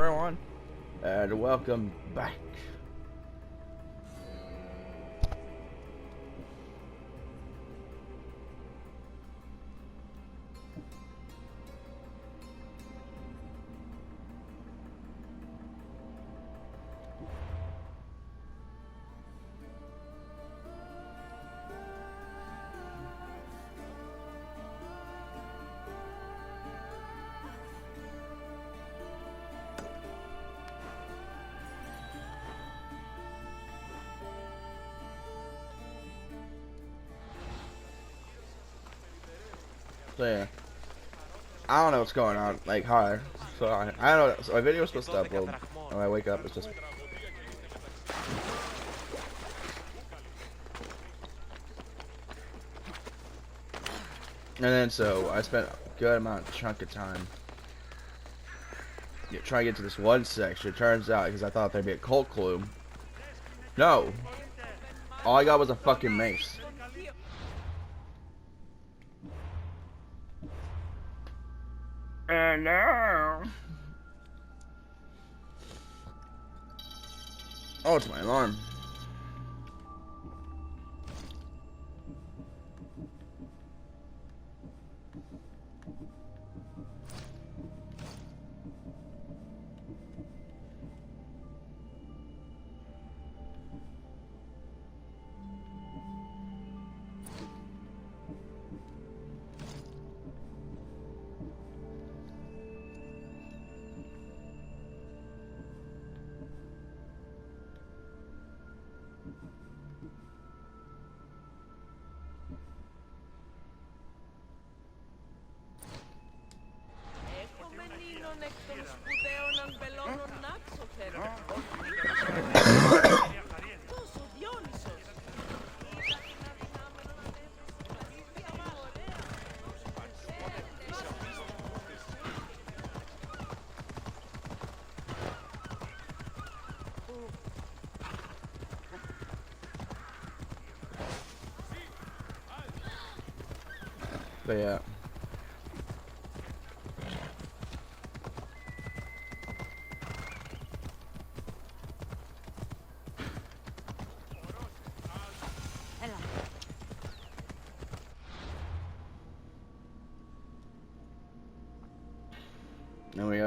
everyone, and welcome back. So yeah, I don't know what's going on. Like, hi. So I don't know. So my video was supposed to upload. When I wake up, it's just. And then so I spent a good chunk of time trying to get to this one section. It turns out because I thought there'd be a cult clue. No, all I got was a fucking mace. And now, oh, it's my alarm. But yeah. And we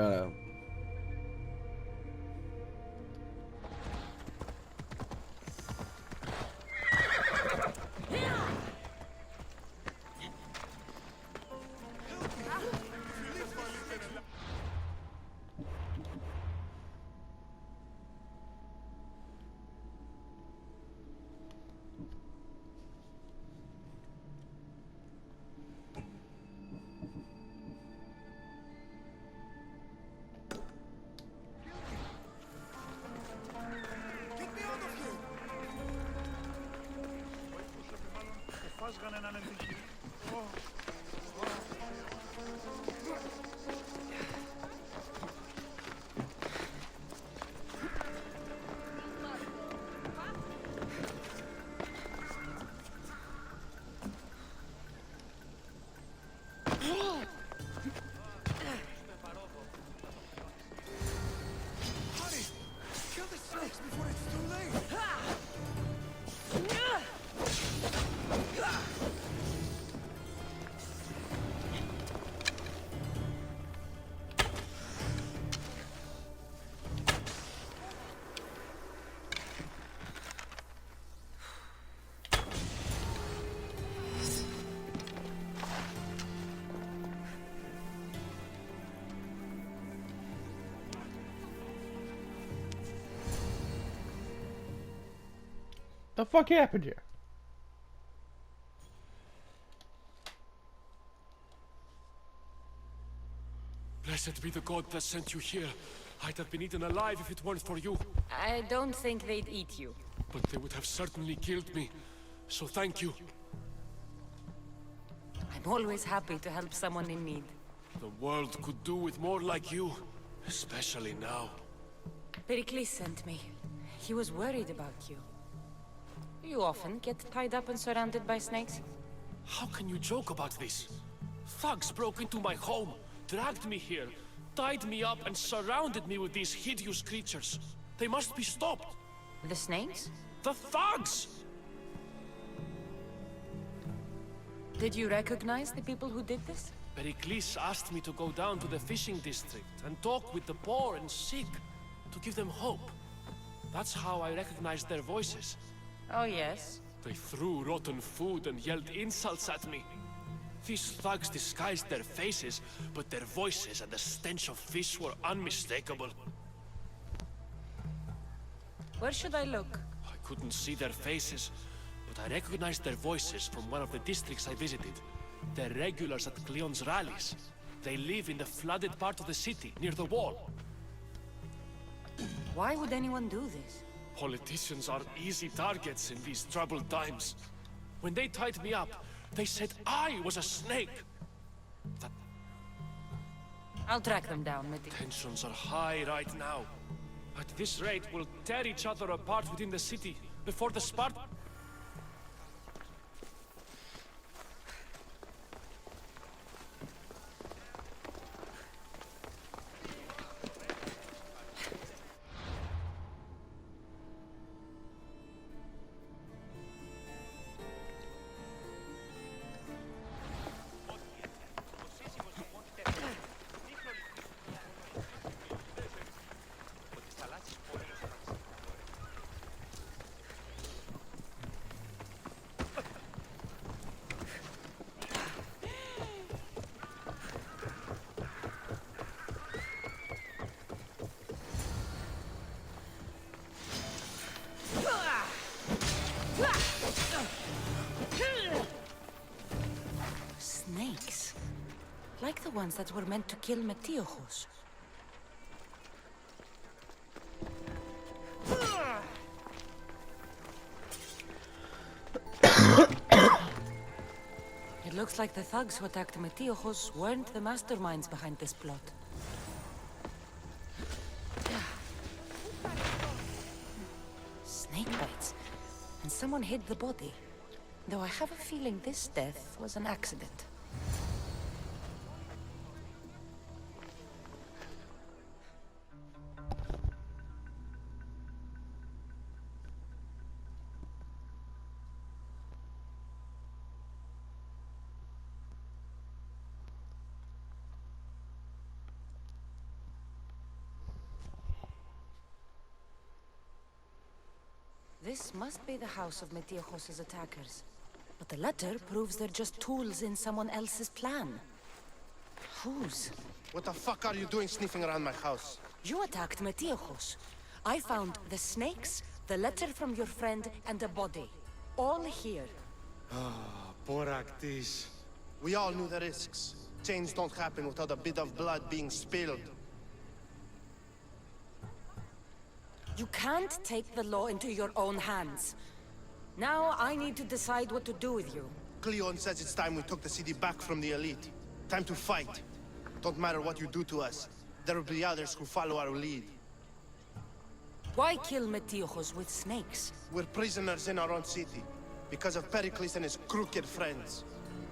the fuck happened here? Blessed be the god that sent you here. I'd have been eaten alive if it weren't for you. I don't think they'd eat you. But they would have certainly killed me. So thank you. I'm always happy to help someone in need. The world could do with more like you. Especially now. Pericles sent me. He was worried about you. You often get tied up and surrounded by snakes? How can you joke about this? Thugs broke into my home, dragged me here, tied me up and surrounded me with these hideous creatures. They must be stopped. The snakes? The thugs! Did you recognize the people who did this? Pericles asked me to go down to the fishing district and talk with the poor and sick, to give them hope. That's how I recognized their voices. Oh, yes. They threw rotten food and yelled insults at me. These thugs disguised their faces, but their voices and the stench of fish were unmistakable. Where should I look? I couldn't see their faces, but I recognized their voices from one of the districts I visited. They're regulars at Cleon's rallies. They live in the flooded part of the city, near the wall. Why would anyone do this? Politicians are easy targets in these troubled times. When they tied me up, they said I was a snake. I'll track them down, Mitty. Tensions are high right now. At this rate, we'll tear each other apart within the city before the Spartans. Snakes. Like the ones that were meant to kill Metiochos. It looks like the thugs who attacked Metiochos weren't the masterminds behind this plot. Snake bites. And someone hid the body. Though I have a feeling this death was an accident. This must be the house of Metiochos' attackers. But the letter proves they're just tools in someone else's plan. Whose? What the fuck are you doing sniffing around my house? You attacked Metiochos. I found the snakes, the letter from your friend, and a body. All here. Poraktis. We all knew the risks. Change don't happen without a bit of blood being spilled. You can't take the law into your own hands. Now I need to decide what to do with you. Cleon says it's time we took the city back from the elite. Time to fight. Don't matter what you do to us. There will be others who follow our lead. Why kill Metiochos with snakes? We're prisoners in our own city. Because of Pericles and his crooked friends.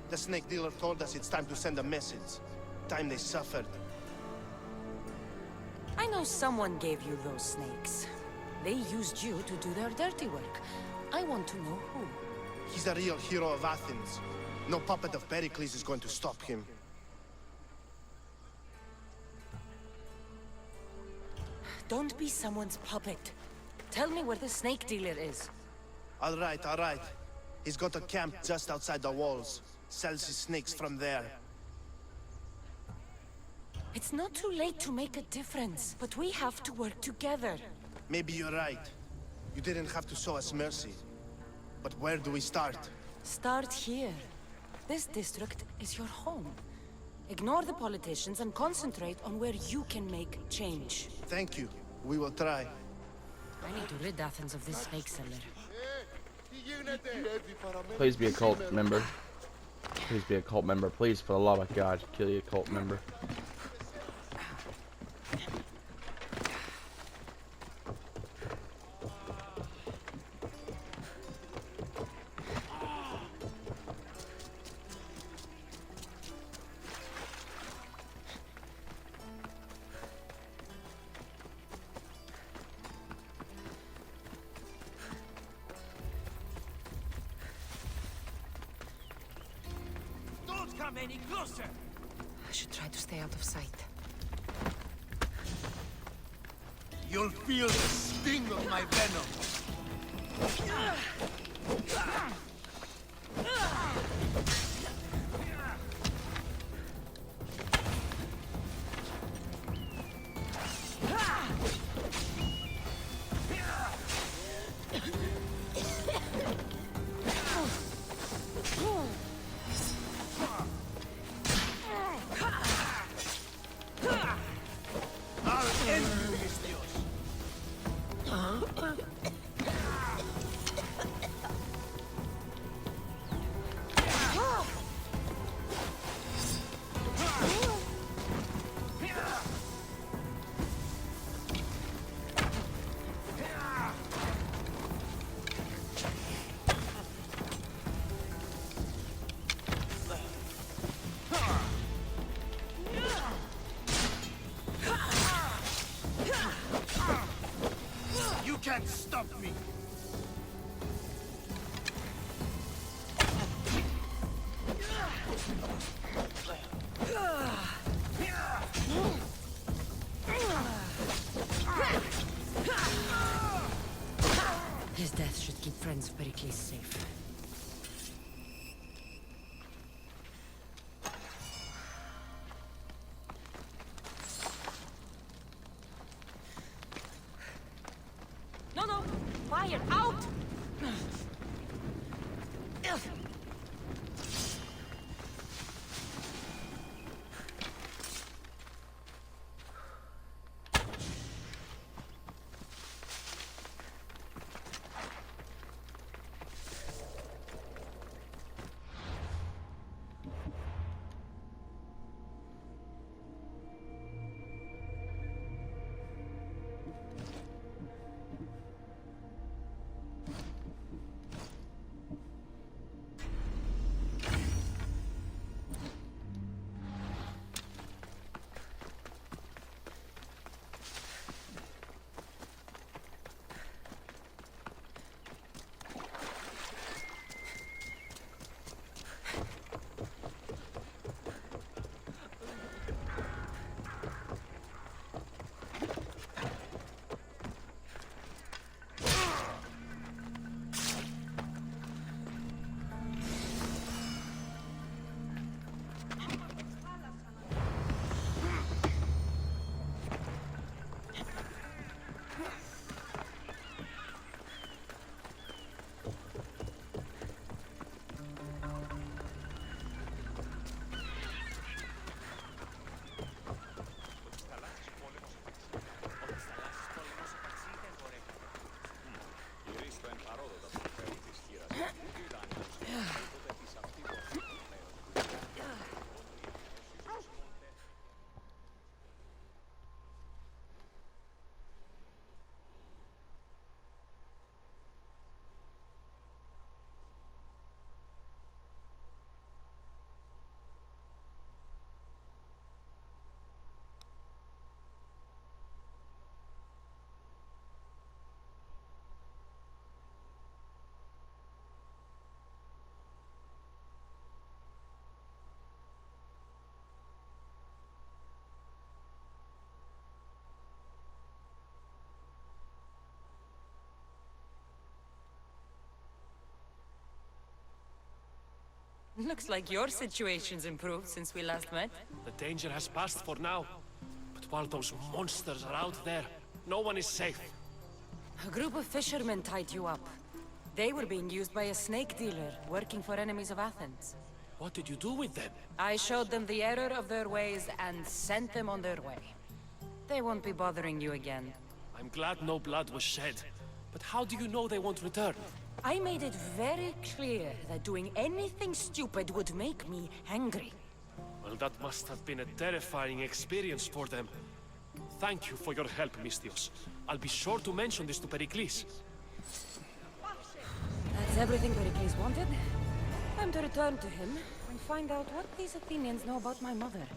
The snake dealer told us it's time to send a message. Time they suffered. I know someone gave you those snakes. They used you to do their dirty work. I want to know who. He's a real hero of Athens. No puppet of Pericles is going to stop him. Don't be someone's puppet. Tell me where the snake dealer is. All right, all right. He's got a camp just outside the walls. Sells his snakes from there. It's not too late to make a difference, but we have to work together. Maybe you're right. You didn't have to show us mercy. But where do we start? Start here. This district is your home. Ignore the politicians and concentrate on where you can make change. Thank you. We will try. I need to rid Athens of this snake seller. Please be a cult member. Please be a cult member. Please, for the love of God, kill you, cult member. come any closer! I should try to stay out of sight. You'll feel the sting of my venom! I'll end you, Mistios! You can't stop me! His death should keep friends of Pericles safe. No, no! Fire! Out! Looks like your situation's improved since we last met. The danger has passed for now. But while those monsters are out there, no one is safe. A group of fishermen tied you up. They were being used by a snake dealer, working for enemies of Athens. What did you do with them? I showed them the error of their ways and sent them on their way. They won't be bothering you again. I'm glad no blood was shed. But how do you know they won't return? I made it very clear that doing anything stupid would make me angry. Well, that must have been a terrifying experience for them. Thank you for your help, Mistios. I'll be sure to mention this to Pericles. That's everything Pericles wanted. Time to return to him and find out what these Athenians know about my mother.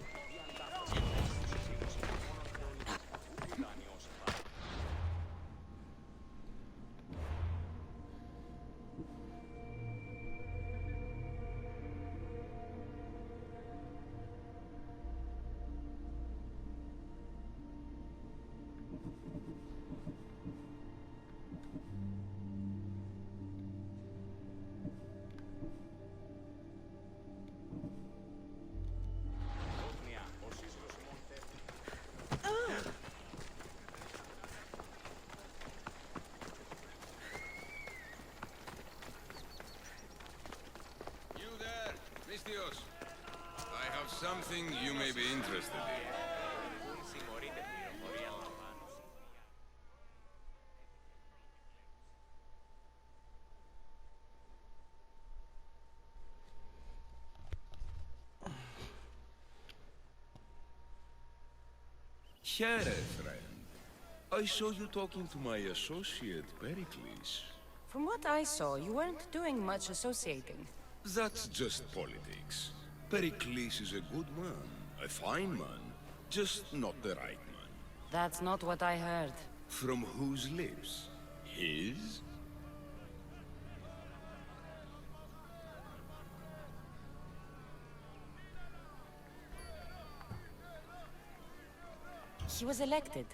Something you may be interested in. Here, friend. I saw you talking to my associate, Pericles. From what I saw, you weren't doing much associating. That's just politics. Pericles is a good man, a fine man, just not the right man. That's not what I heard. From whose lips? His? He was elected.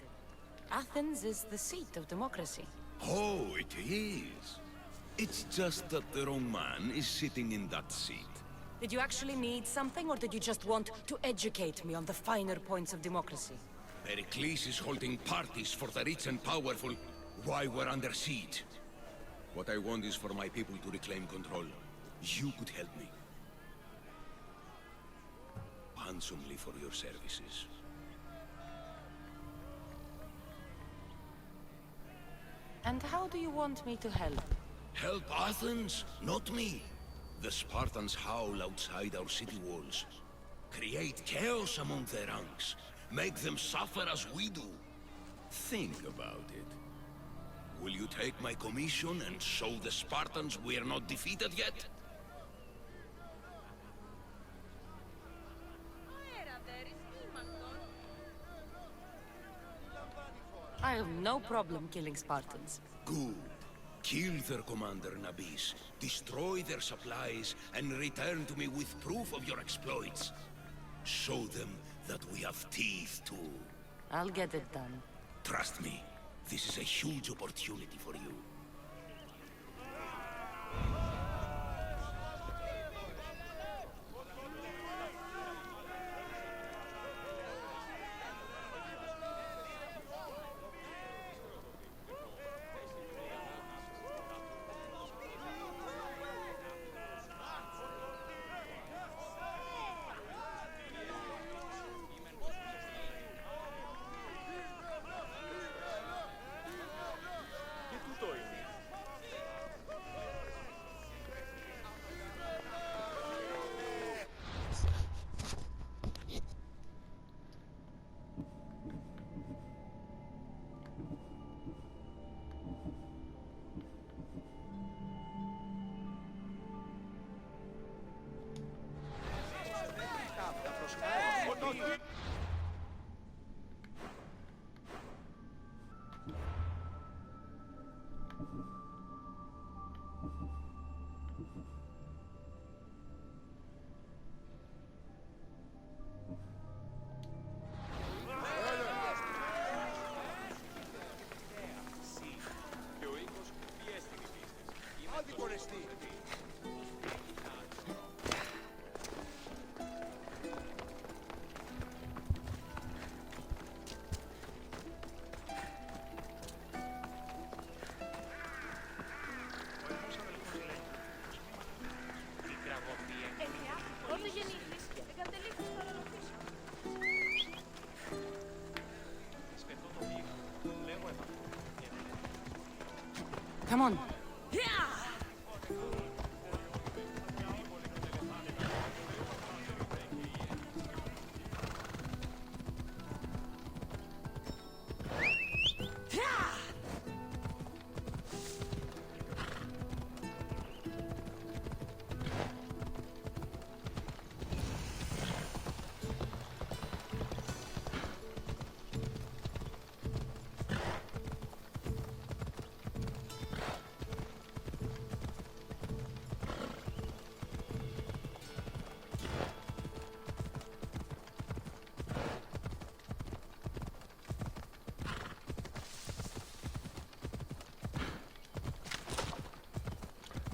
Athens is the seat of democracy. Oh, it is. It's just that the wrong man is sitting in that seat. Did you actually need something, or did you just want to educate me on the finer points of democracy? Pericles is holding parties for the rich and powerful while we're under siege. What I want is for my people to reclaim control. You could help me. Handsomely for your services. And how do you want me to help? Help Athens, not me. The Spartans howl outside our city walls. Create chaos among their ranks. Make them suffer as we do. Think about it. Will you take my commission and show the Spartans we are not defeated yet? I have no problem killing Spartans. Good. Kill their commander Nabis, destroy their supplies, and return to me with proof of your exploits. Show them that we have teeth too. I'll get it done. Trust me, this is a huge opportunity for you. Come on.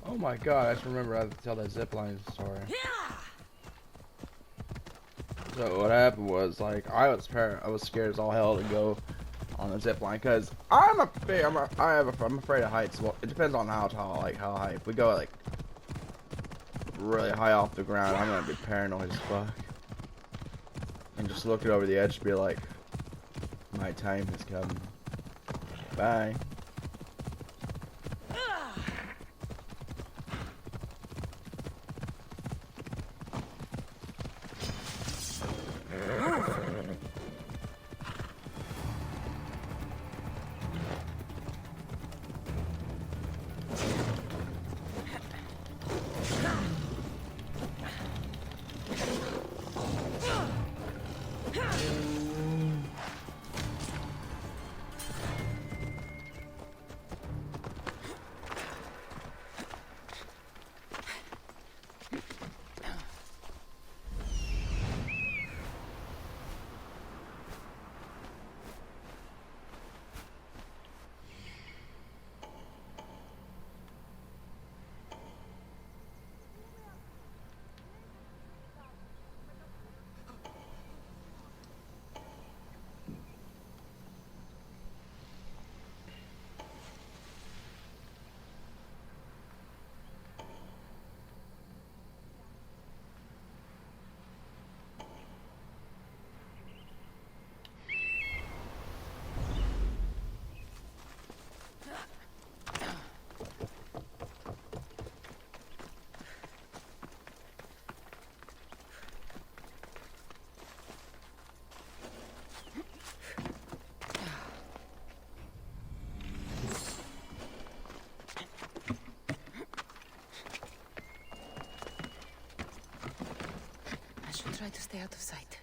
Oh my god, I just remember I had to tell that zipline story. So what happened was, like, I was scared as all hell to go on the zipline because I'm afraid of heights. Well, it depends on how tall, like how high. If we go like really high off the ground, I'm gonna be paranoid as fuck. And just looking over the edge to be like, my time has come. Bye. Try to stay out of sight.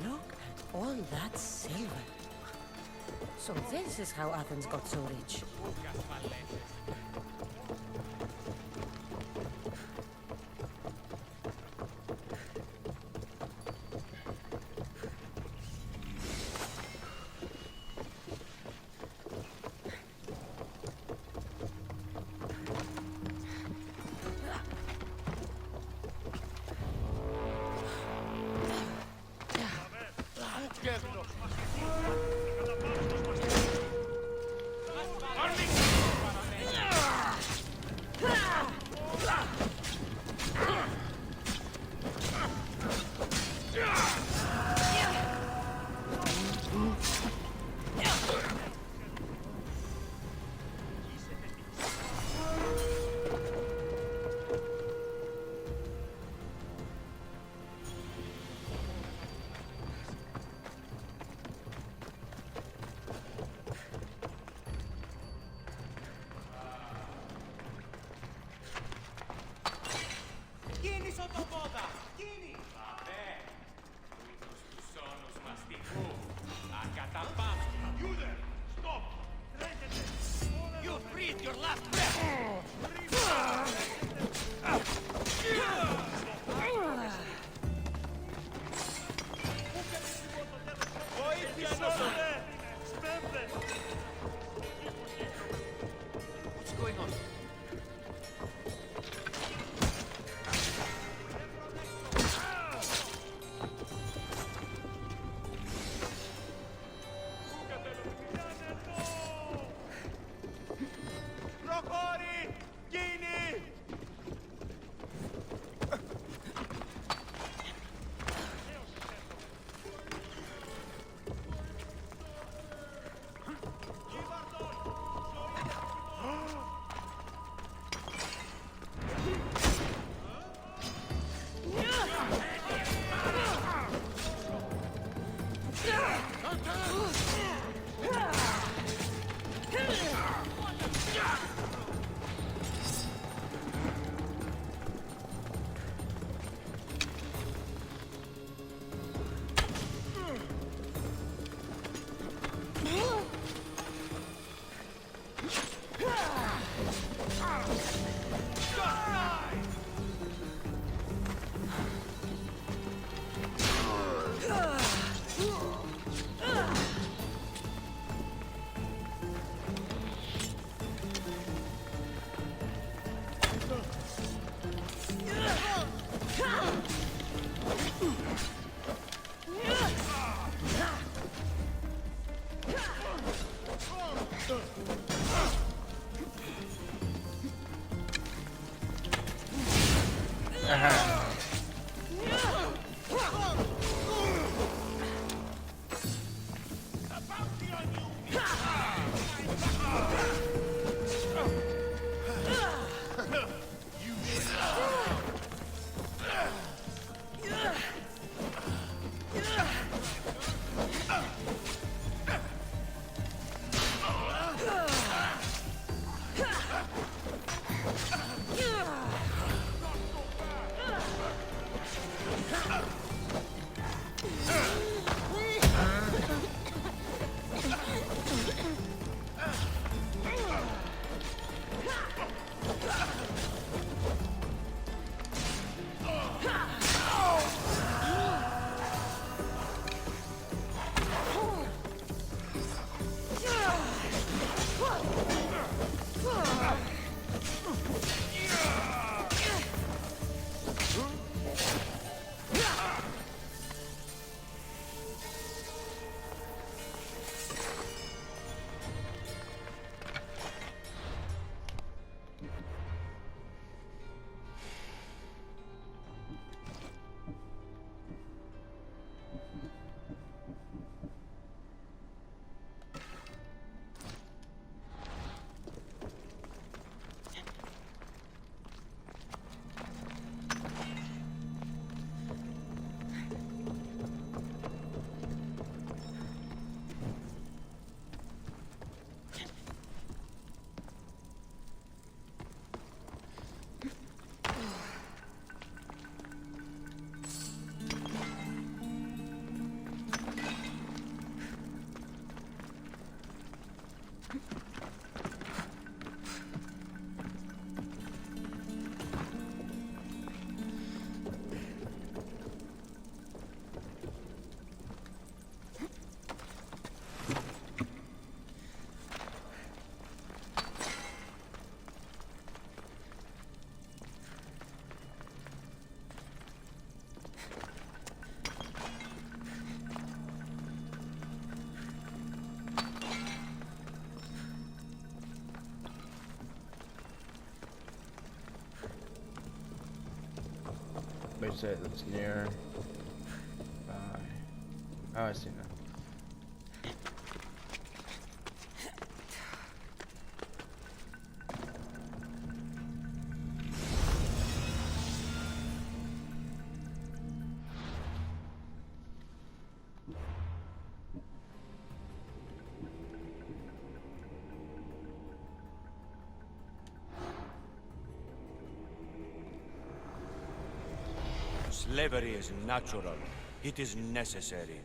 Look at all that silver. So this is how Athens got so rich. sottovoda! Chini! Vabbè! Tutto stu sono smastico! Accatappato! You there! Stop! You breathe your last breath! What's going on? Προχώρη! Γίνει! They say that's near. Oh, I see now. Slavery is natural. It is necessary.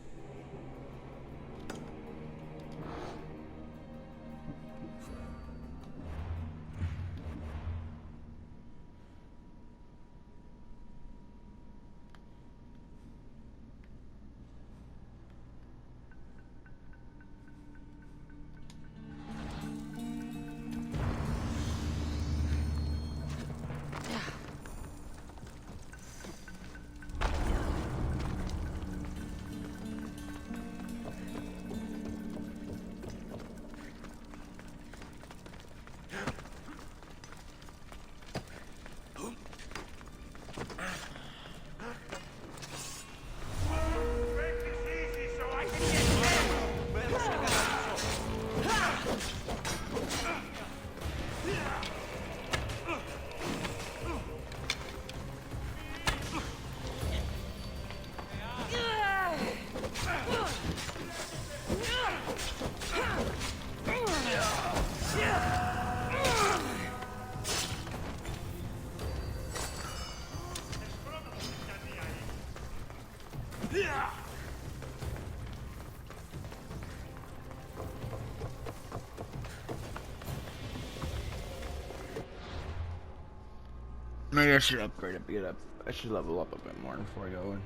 Maybe I should upgrade a bit up. I should level up a bit more before I go and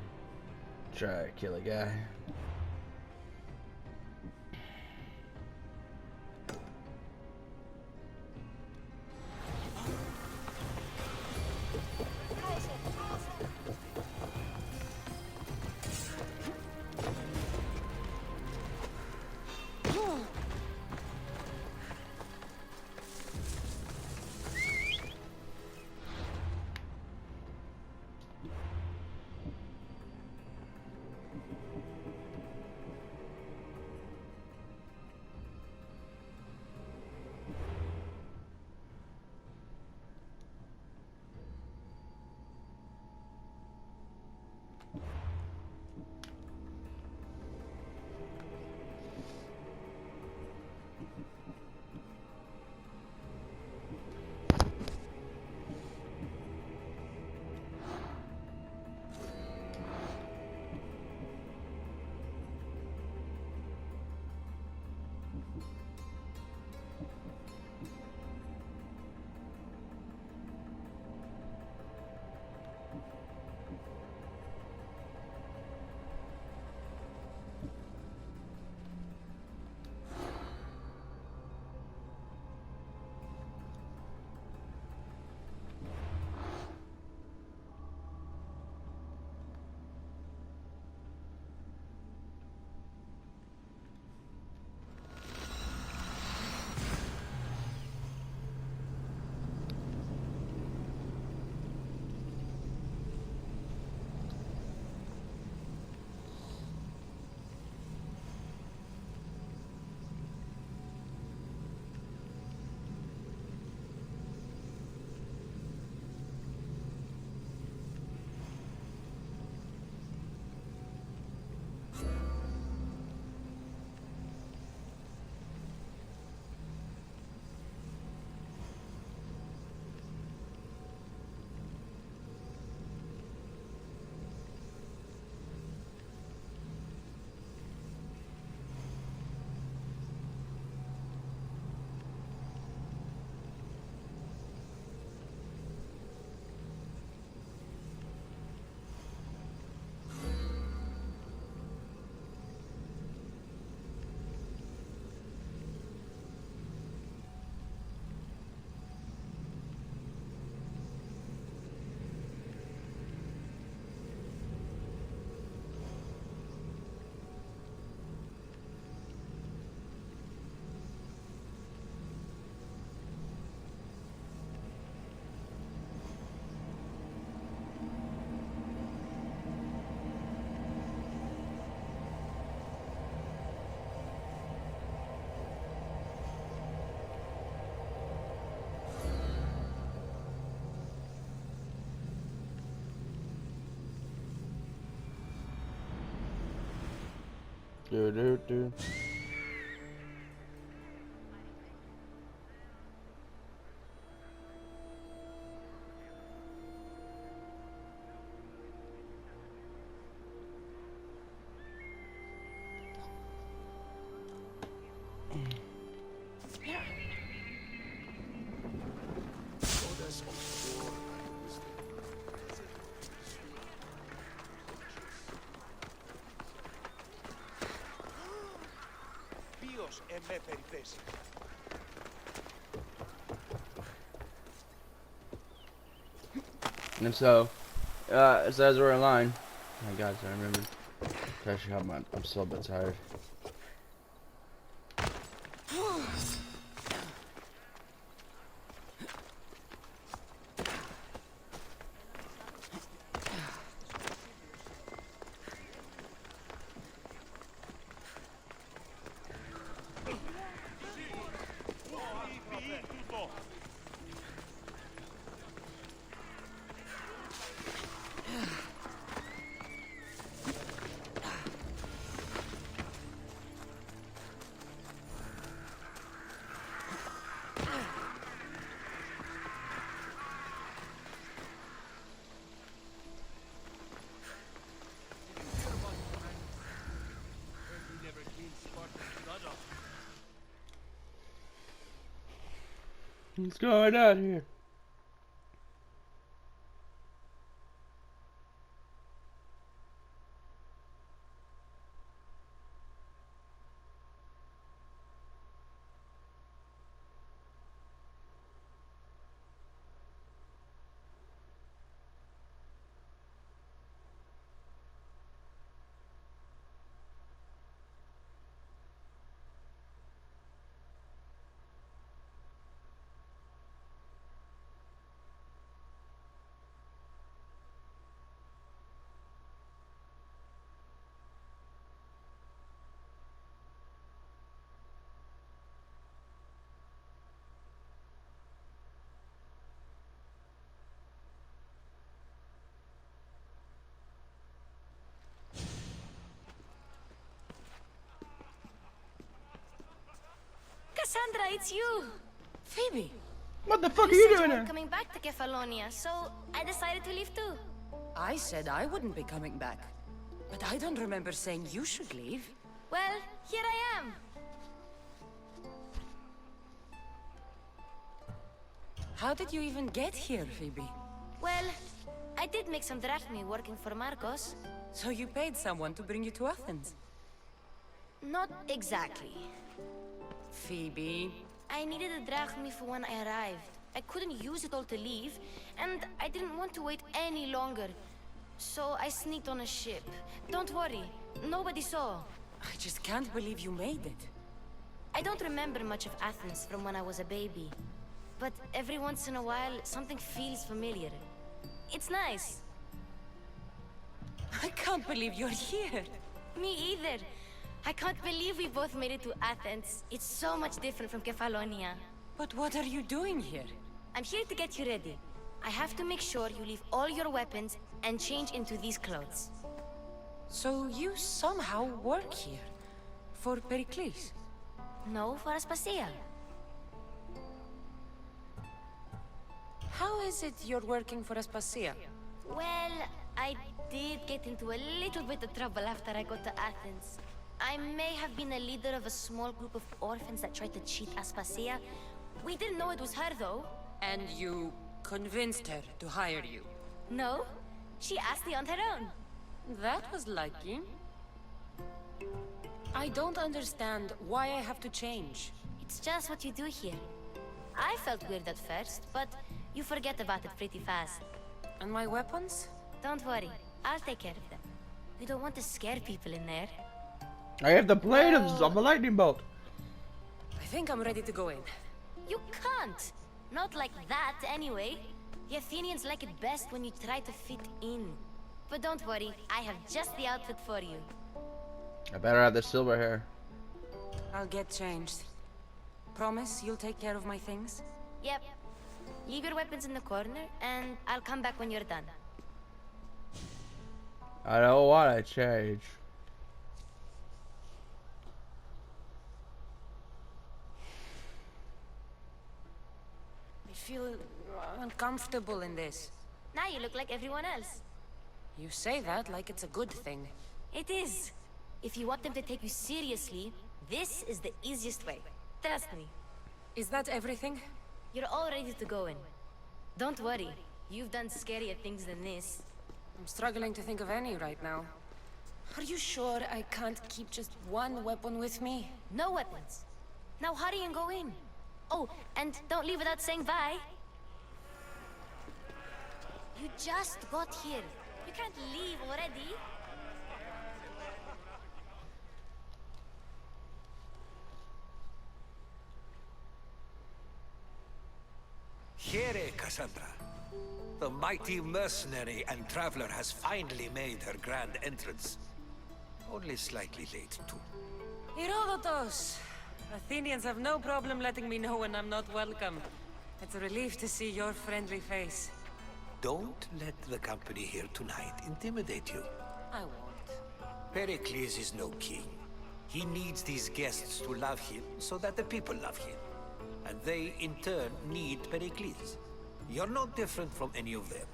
try to kill a guy. Do do do. And so, it says we're in line. Oh my God, I remembered. Actually, I'm still a bit tired. What's going on here? Kassandra, it's you! Phoebe! What the fuck are You you said doing you there? weren't coming back to Kefalonia, so I decided to leave too. I said I wouldn't be coming back. But I don't remember saying you should leave. Well, here I am. How did you even get here, Phoebe? Well, I did make some drachmi working for Marcos. So you paid someone to bring you to Athens? Not exactly. Phoebe... I needed a drachmi for when I arrived. I couldn't use it all to leave, and I didn't want to wait any longer. So I sneaked on a ship. Don't worry, nobody saw. I just can't believe you made it. I don't remember much of Athens from when I was a baby. But every once in a while, something feels familiar. It's nice. I can't believe you're here. Me either. I can't believe we both made it to Athens. It's so much different from Kefalonia. But what are you doing here? I'm here to get you ready. I have to make sure you leave all your weapons and change into these clothes. So you somehow work here? For Pericles? No, for Aspasia. How is it you're working for Aspasia? Well, I did get into a little bit of trouble after I got to Athens. I may have been a leader of a small group of orphans that tried to cheat Aspasia. We didn't know it was her, though. And you convinced her to hire you? No, she asked me on her own. That was lucky. I don't understand why I have to change. It's just what you do here. I felt weird at first, but you forget about it pretty fast. And my weapons? Don't worry, I'll take care of them. We don't want to scare people in there. I have the blade of a lightning bolt. I think I'm ready to go in. You can't! Not like that, anyway. The Athenians like it best when you try to fit in. But don't worry, I have just the outfit for you. I better have the silver hair. I'll get changed. Promise you'll take care of my things? Yep. Leave your weapons in the corner, and I'll come back when you're done. I don't want to change. I feel uncomfortable in this. Now you look like everyone else. You say that like it's a good thing. It is. If you want them to take you seriously, this is the easiest way. Trust me. Is that everything? You're all ready to go in. Don't worry. You've done scarier things than this. I'm struggling to think of any right now. Are you sure I can't keep just one weapon with me? No weapons. Now hurry and go in. Oh, and don't leave without saying bye. You just got here. You can't leave already. Here, Kassandra. The mighty mercenary and traveler has finally made her grand entrance. Only slightly late, too. Herodotus! Athenians have no problem letting me know when I'm not welcome. It's a relief to see your friendly face. Don't let the company here tonight intimidate you. I won't. Pericles is no king. He needs these guests to love him so that the people love him. And they, in turn, need Pericles. You're no different from any of them.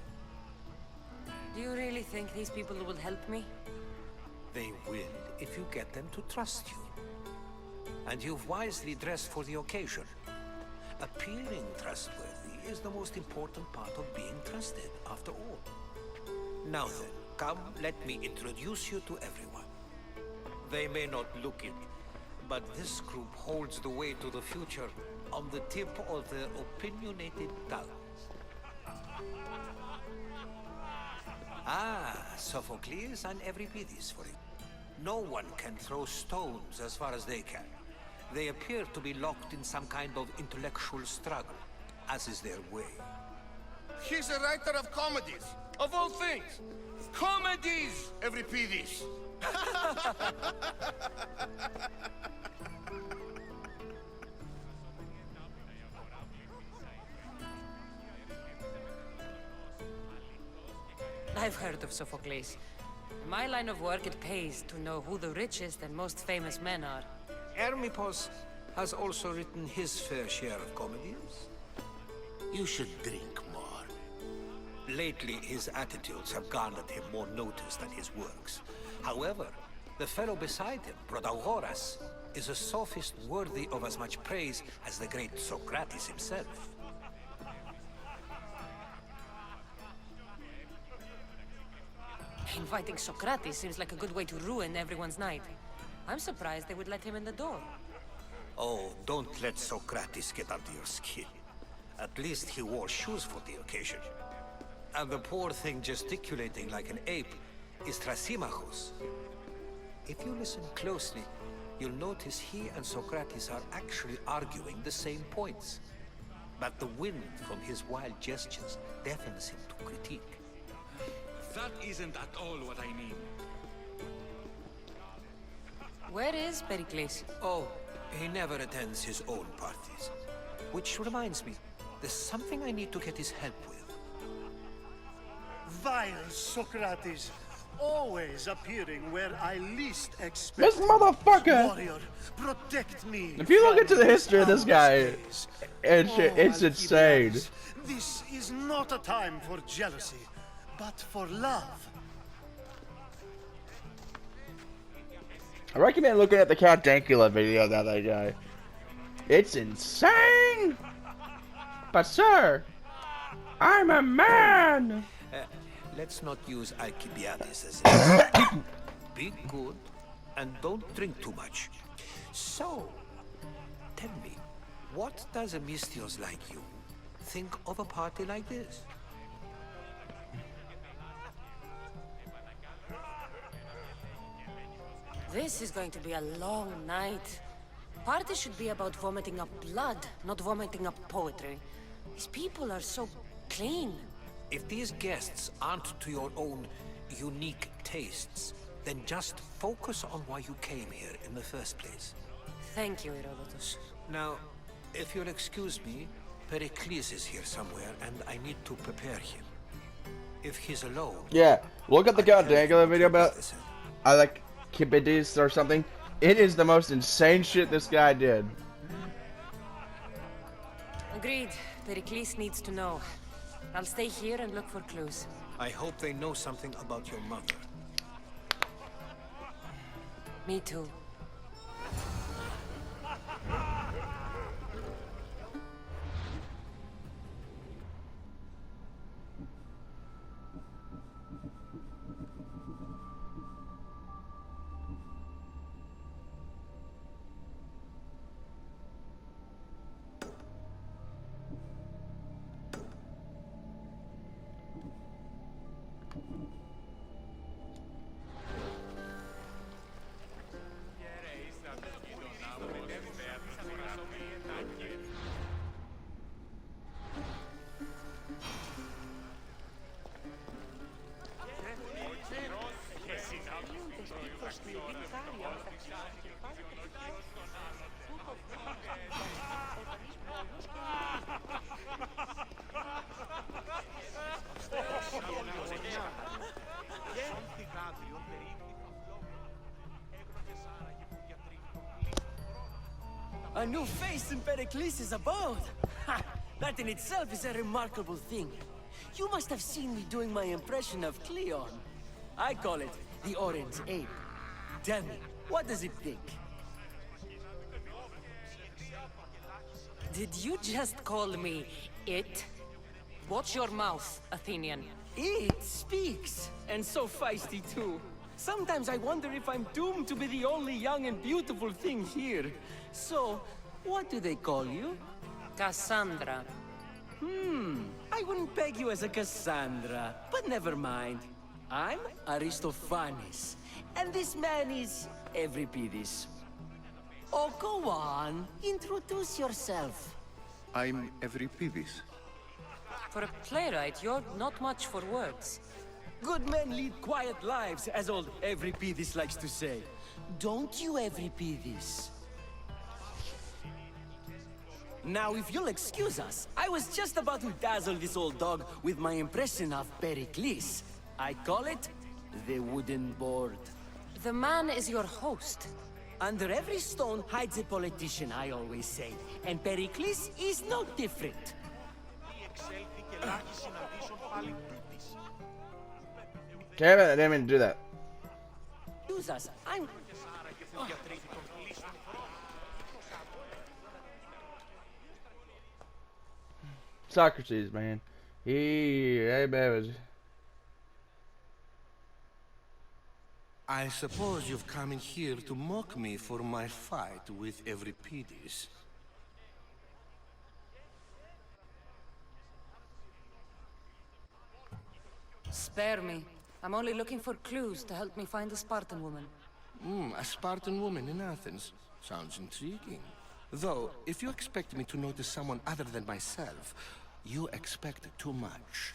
Do you really think these people will help me? They will if you get them to trust you. And you've wisely dressed for the occasion. Appearing trustworthy is the most important part of being trusted, after all. Now then, come, let me introduce you to everyone. They may not look it, but this group holds the way to the future on the tip of their opinionated tongues. Ah, Sophocles and Euripides for it. No one can throw stones as far as they can. They appear to be locked in some kind of intellectual struggle, as is their way. He's a writer of comedies, of all things. Comedies, Euripides. I've heard of Sophocles. In my line of work, it pays to know who the richest and most famous men are. Hermippos has also written his fair share of comedies. You should drink more. Lately, his attitudes have garnered him more notice than his works. However, the fellow beside him, Protagoras, is a sophist worthy of as much praise as the great Socrates himself. Inviting Socrates seems like a good way to ruin everyone's night. I'm surprised they would let him in the door. Oh, don't let Socrates get under your skin. At least he wore shoes for the occasion. And the poor thing gesticulating like an ape is Thrasymachus. If you listen closely, you'll notice he and Socrates are actually arguing the same points. But the wind from his wild gestures deafens him to critique. That isn't at all what I mean. Where is Pericles? Oh, he never attends his own parties. Which reminds me, there's something I need to get his help with. Vile Socrates, always appearing where I least expect. This motherfucker! Warrior, protect me. If you look into the history of this guy, it's insane. This is not a time for jealousy, but for love. I recommend looking at the Count Dankula video of that guy. It's insane! But sir, I'm a man! Let's not use Alcibiades as an Be good, and don't drink too much. So, tell me, what does a Mystios like you think of a party like this? This is going to be a long night. Party should be about vomiting up blood, not vomiting up poetry. These people are so clean. If these guests aren't to your own unique tastes, then just focus on why you came here in the first place. Thank you, Herodotus. Now, if you'll excuse me, Pericles is here somewhere, and I need to prepare him. If he's alone... Yeah, look at the Count Dankula video about... I like Kibides or something. It is the most insane shit this guy did. Agreed. Pericles needs to know. I'll stay here and look for clues. I hope they know something about your mother. Me too. A new face in Pericles' abode! Ha! That in itself is a remarkable thing. You must have seen me doing my impression of Cleon. I call it the Orange Ape. Tell me, what does it think? Did you just call me it? Watch your mouth, Athenian. It speaks, and so feisty too. Sometimes I wonder if I'm doomed to be the only young and beautiful thing here. So, what do they call you? Kassandra. I wouldn't peg you as a Kassandra, but never mind. I'm Aristophanes, and this man is Euripides. Oh, go on. Introduce yourself. I'm Euripides. For a playwright, you're not much for words. Good men lead quiet lives, as old Euripides likes to say. Don't you, Euripides? Now, if you'll excuse us, I was just about to dazzle this old dog with my impression of Pericles. I call it the wooden board. The man is your host. Under every stone hides a politician, I always say. And Pericles is no different. Damn it, I didn't mean to do that. Excuse us, I'm... Socrates, man. Hey, baby. I suppose you've come in here to mock me for my fight with Euripides. Spare me. I'm only looking for clues to help me find a Spartan woman. A Spartan woman in Athens. Sounds intriguing. Though, if you expect me to notice someone other than myself, you expect too much.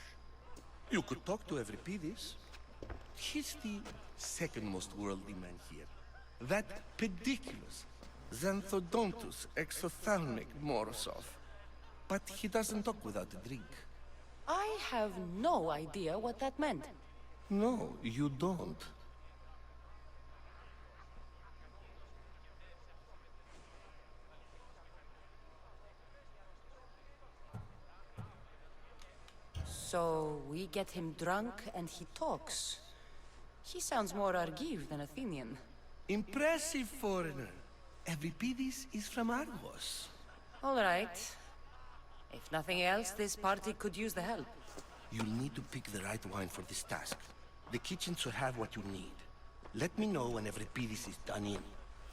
You could talk to Euripides. He's the second most worldly man here. That pediculous, Xanthodontus exophthalmic Morosov. But he doesn't talk without a drink. I have no idea what that meant. No, you don't. So, we get him drunk and he talks. He sounds more Argive than Athenian. Impressive foreigner. Euripides is from Argos. All right. If nothing else, this party could use the help. You'll need to pick the right wine for this task. The kitchen should have what you need. Let me know when Euripides is done in,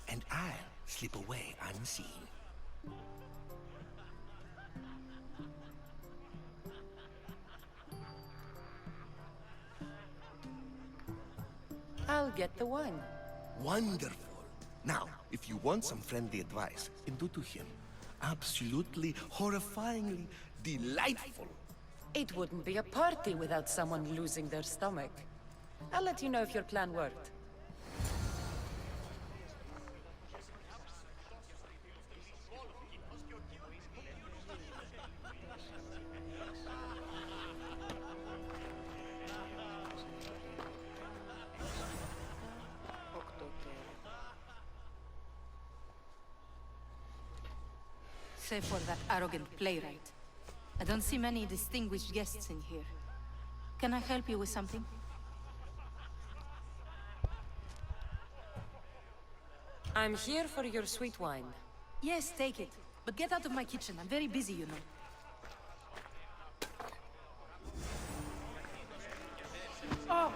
and I'll slip away unseen. I'll get the wine. Wonderful. Now, if you want some friendly advice, then do to him. Absolutely, horrifyingly delightful. It wouldn't be a party without someone losing their stomach. I'll let you know if your plan worked. Save for that arrogant playwright. I don't see many distinguished guests in here. Can I help you with something? I'm here for your sweet wine. Yes, take it. But get out of my kitchen. I'm very busy, you know. Oh!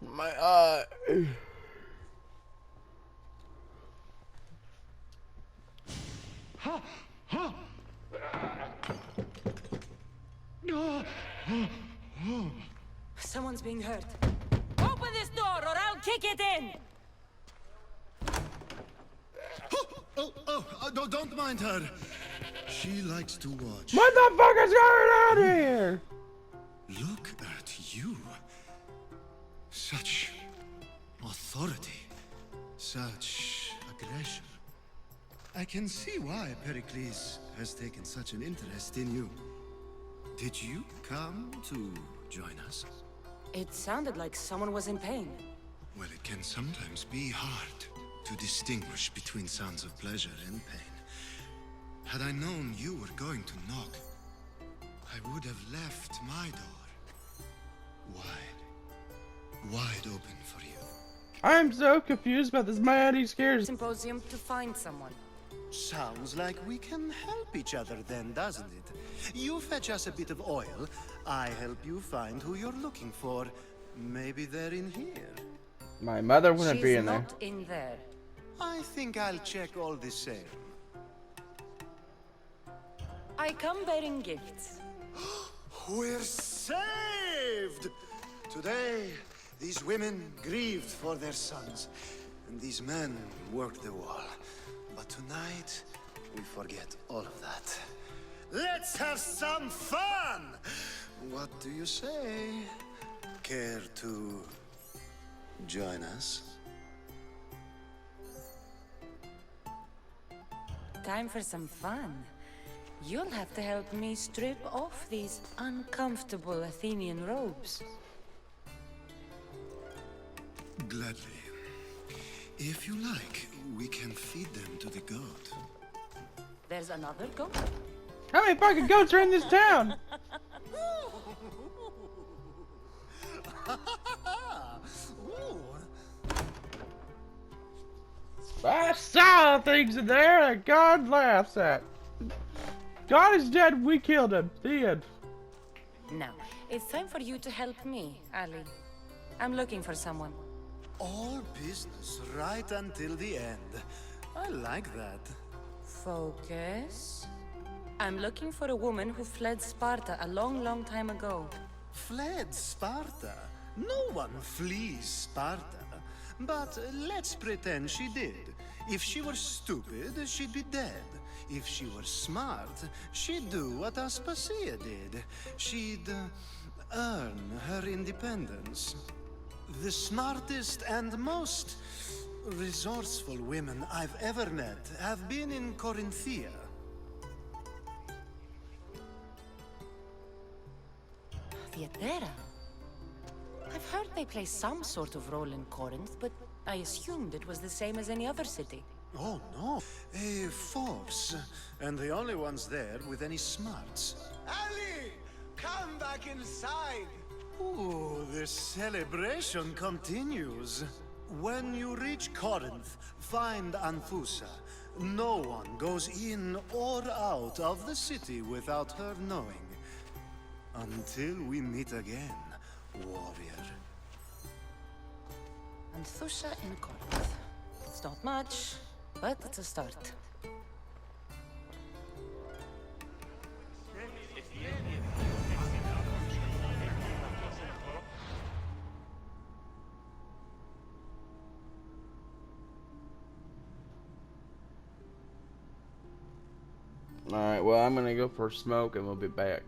My being hurt. Open this door or I'll kick it in! Don't mind her. She likes to watch. What the fuck is going on here? Look at you. Such authority. Such aggression. I can see why Pericles has taken such an interest in you. Did you come to join us? It sounded like someone was in pain. Well, it can sometimes be hard to distinguish between sounds of pleasure and pain. Had I known you were going to knock, I would have left my door wide open for you. I'm so confused about this man. He scares. Symposium to find someone. Sounds like we can help each other then, doesn't it? You fetch us a bit of oil, I help you find who you're looking for. Maybe they're in here. My mother wouldn't be in there. She's not in there. I think I'll check all the same. I come bearing gifts. We're saved! Today, these women grieved for their sons, and these men worked the wall. But tonight, we forget all of that. Let's have some fun! What do you say? Care to join us? Time for some fun. You'll have to help me strip off these uncomfortable Athenian robes. Gladly. If you like, we can feed them to the goat. There's another goat? How many fucking goats are in this town? I saw things in there that God laughs at. God is dead, we killed him. The end. Now, it's time for you to help me, Ali. I'm looking for someone. All business right until the end. I like that. Focus. I'm looking for a woman who fled Sparta a long time ago. Fled Sparta? No one flees Sparta. But let's pretend she did. If she were stupid, she'd be dead. If she were smart, she'd do what Aspasia did. She'd earn her independence. The smartest and most resourceful women I've ever met have been in Corinthia. Theatera? I've heard they play some sort of role in Corinth, but I assumed it was the same as any other city. Oh no, a force, and the only ones there with any smarts. Ali, come back inside. Ooh, the celebration continues. When you reach Corinth, find Anthusa. No one goes in or out of the city without her knowing. Until we meet again, warrior. Anthusa in Corinth. It's not much, but it's a start. Alright, well, I'm gonna go for a smoke and we'll be back.